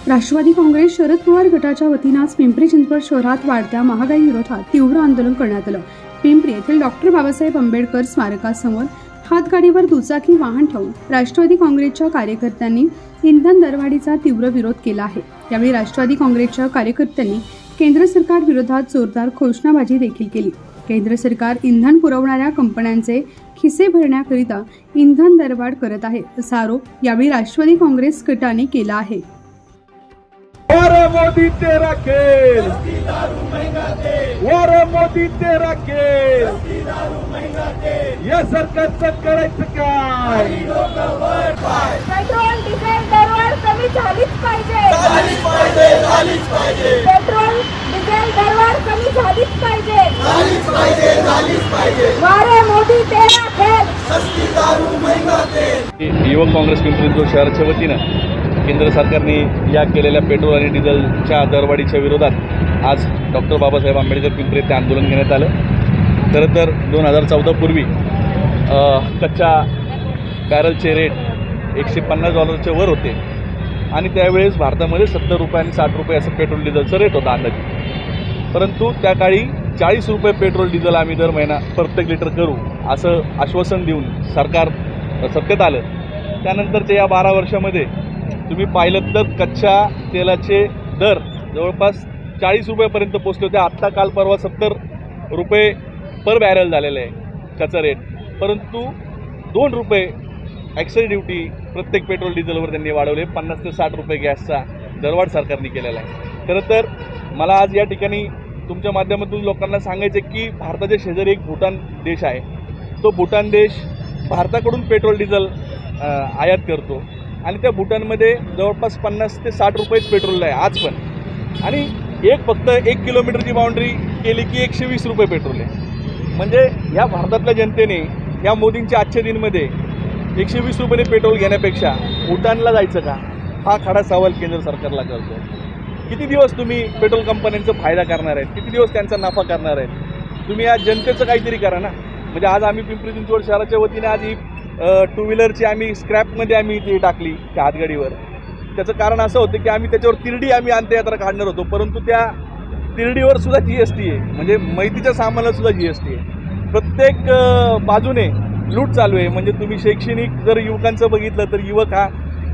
राष्ट्रवादी काँग्रेस शरद पवार गटाच्या वतीने आज पिंपरी चिंचवड शहरात वाढत्या महागाई विरोधात तीव्र आंदोलन करण्यात आलं। पिंपरी येथील डॉक्टर बाबासाहेब आंबेडकर स्मारकासमोर हातगाडीवर दुचाकी वाहन ठेवून राष्ट्रवादी काँग्रेसच्या कार्यकर्त्यांनी इंधन दरवाढीचा तीव्र विरोध केला आहे। यावेळी राष्ट्रवादी काँग्रेसच्या कार्यकर्त्यांनी केंद्र सरकार विरोधात जोरदार घोषणाबाजी देखील केली। केंद्र सरकार इंधन पुरवणाऱ्या कंपन्यांचे खिसे भरण्याकरिता इंधन दरवाढ करत आहे असा आरोप यावेळी राष्ट्रवादी काँग्रेस गटाने केला आहे। मोदी तेरा खेल, मोदी तेरा खेल, या सरकारचं करायचं काय? पेट्रोल डिझेल दरवाढ कमी झालीच पाहिजे, पेट्रोल डिझेल दरवाढ कमी झालीच पाहिजे, वारे मोदी तेरा खेल। युवक काँग्रेस पिंपरी चिंचवड शहराच्या वतीनं केंद्र सरकारने या केलेल्या पेट्रोल आणि डिझेलच्या दरवाढीच्या विरोधात आज डॉक्टर बाबासाहेब आंबेडकर पिंपरी येथे आंदोलन घेण्यात आलं। खरं तर 2014 पूर्वी कच्च्या बॅरलचे रेट $150 वर होते आणि त्यावेळेस भारतामध्ये 70 रुपये आणि 60 रुपये असं पेट्रोल डिझेलचं रेट होता अंदाजे। परंतु त्या काळी 40 रुपये पेट्रोल डिझेल आम्ही दर महिना प्रत्येक लिटर करू असं आश्वासन देऊन सरकार सत्तेत आलं। त्यानंतरच्या या 12 वर्षामध्ये तुम्ही पाहिलं तर कच्च्या तेलाचे दर जवळपास 40 रुपयापर्यंत पोहोचले होते। आत्ता काल परवा 70 रुपये पर बॅरल झालेलं आहे त्याचा रेट, परंतु 2 रुपये एक्साईज ड्युटी प्रत्येक पेट्रोल डिझेलवर त्यांनी वाढवले। 50 ते 60 रुपये गॅसचा दरवाढ सरकारने केलेला आहे। खरं तर मला आज या ठिकाणी तुमच्या माध्यमातून लोकांना सांगायचं की भारताच्या शेजारी एक भूटान देश आहे, तो भूटान देश भारताकडून पेट्रोल डिझेल आयात करतो आणि त्या भूटानमध्ये जवळपास 50 ते 60 रुपयेच पेट्रोल आहे आज पण, आणि फक्त 1 किलोमीटरची बाउंड्री केली की 120 रुपये पेट्रोल आहे। म्हणजे या भारतातल्या जनतेने या मोदींच्या आजच्या दिनमध्ये 120 रुपये पेट्रोल घेण्यापेक्षा भूटानला जायचं का, हा खडा सवाल केंद्र सरकारला करतो। किती दिवस तुम्ही पेट्रोल कंपन्यांचा फायदा करणार आहेत, किती दिवस त्यांचा नफा करणार आहेत? तुम्ही आज जनतेचं काहीतरी करा ना। म्हणजे आज आम्ही पिंपरी चिंचवड शहराच्या वतीने आज ही 2 व्हीलरची आम्ही स्क्रॅपमध्ये आम्ही ती टाकली त्या हातगाडीवर। त्याचं कारण असं होतं की आम्ही त्याच्यावर तिरडी आम्ही अंत्ययात्रा काढणार होतो, परंतु त्या तिरडीवर सुद्धा GST आहे, म्हणजे मैतीच्या सामानाला सुद्धा GST आहे। प्रत्येक बाजूने लूट चालू आहे। म्हणजे तुम्ही शैक्षणिक जर युवकांचं बघितलं तर युवक हा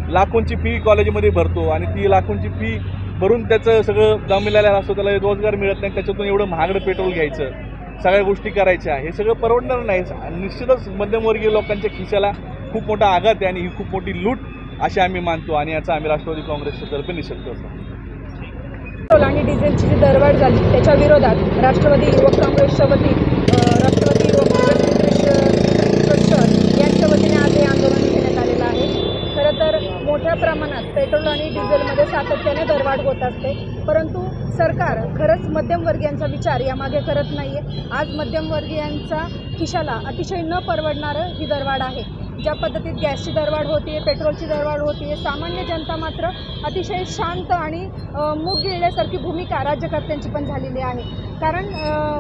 लाखोंची फी कॉलेजमध्ये भरतो आणि ती लाखोंची फी भरून त्याचं सगळं जमलेलं असतो, त्याला रोजगार मिळत नाही, त्याच्यातून एवढं महागडं पेट्रोल घ्यायचं, सगळ्या गोष्टी करायच्या, हे सगळं परवडणार नाही। निश्चितच मध्यमवर्गीय लोकांच्या खिशाला खूप मोठा आघात आहे आणि ही खूप मोठी लूट अशी आम्ही मानतो आणि याचा आम्ही राष्ट्रवादी काँग्रेसच्या तर्फे निषेध करतो। पेट्रोल आणि डिझेलची जी दरवाढ झाली त्याच्या विरोधात राष्ट्रवादी युवक काँग्रेसच्या राष्ट्रवादी युवक काँग्रेस यांच्या वतीने आज हे आंदोलन घेण्यात आलेलं आहे। खरं तर मोठ्या प्रमाणात पेट्रोल आणि डिझेलमध्ये सातत्याने दरवाढ होत असते, परंतु सरकार खरंच मध्यमवर्गीयांचा विचार यामागे करत नाही आहे। आज मध्यमवर्गीयांचा खिशाला अतिशय न परवडणारं ही दरवाढ आहे। ज्या पद्धतीत गॅसची दरवाढ होती आहे, पेट्रोलची दरवाढ होती आहे, सामान्य जनता मात्र अतिशय शांत आणि मूग गिळण्यासारखी भूमिका राज्यकर्त्यांची पण झालेली आहे। कारण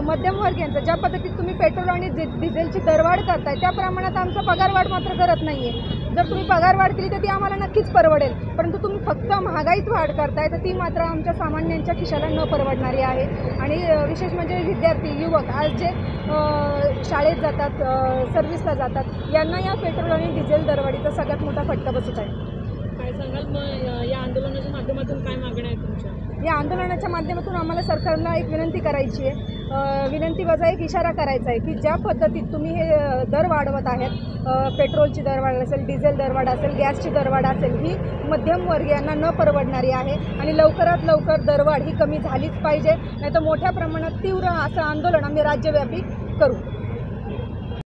मध्यमवर्गीयांचं ज्या पद्धतीत तुम्ही पेट्रोल आणि डिझेलची दरवाढ करताय त्या प्रमाणात आमचा पगारवाढ मात्र करत नाही आहे। जर तुम्ही पगारवाढ केली तर ती आम्हाला नक्कीच परवडेल, परंतु तुम्ही फक्त महागाईत वाढ करताय तर ती मात्र आमच्या सामान्यांच्या खिशाला न परवडणारी आहे। आणि विशेष म्हणजे विद्यार्थी युवक आज जे शाळेत जातात, सर्व्हिसला जातात, यांना या पेट्रोल आणि डिझेल दरवाढीचा सगळ्यात मोठा फटका बसत आहे। काय सांगाल मग या आंदोलनाच्या माध्यमातून काय मागण्या आहेत तुमच्या? या आंदोलनाच्या माध्यमातून आम्हाला सरकारला एक विनंती करायची आहे, विनंतीवजा एक इशारा करायचा आहे की ज्या पद्धतीत तुम्ही हे दर वाढवत आहेत, पेट्रोलची दरवाढ असेल, डिझेल दरवाढ असेल, गॅसची दरवाढ असेल, ही मध्यमवर्गीयांना न परवडणारी आहे आणि लवकरात लवकर दरवाढ ही कमी झालीच पाहिजे, नाहीतर मोठ्या प्रमाणात तीव्र असं आंदोलन आम्ही राज्यव्यापी करू।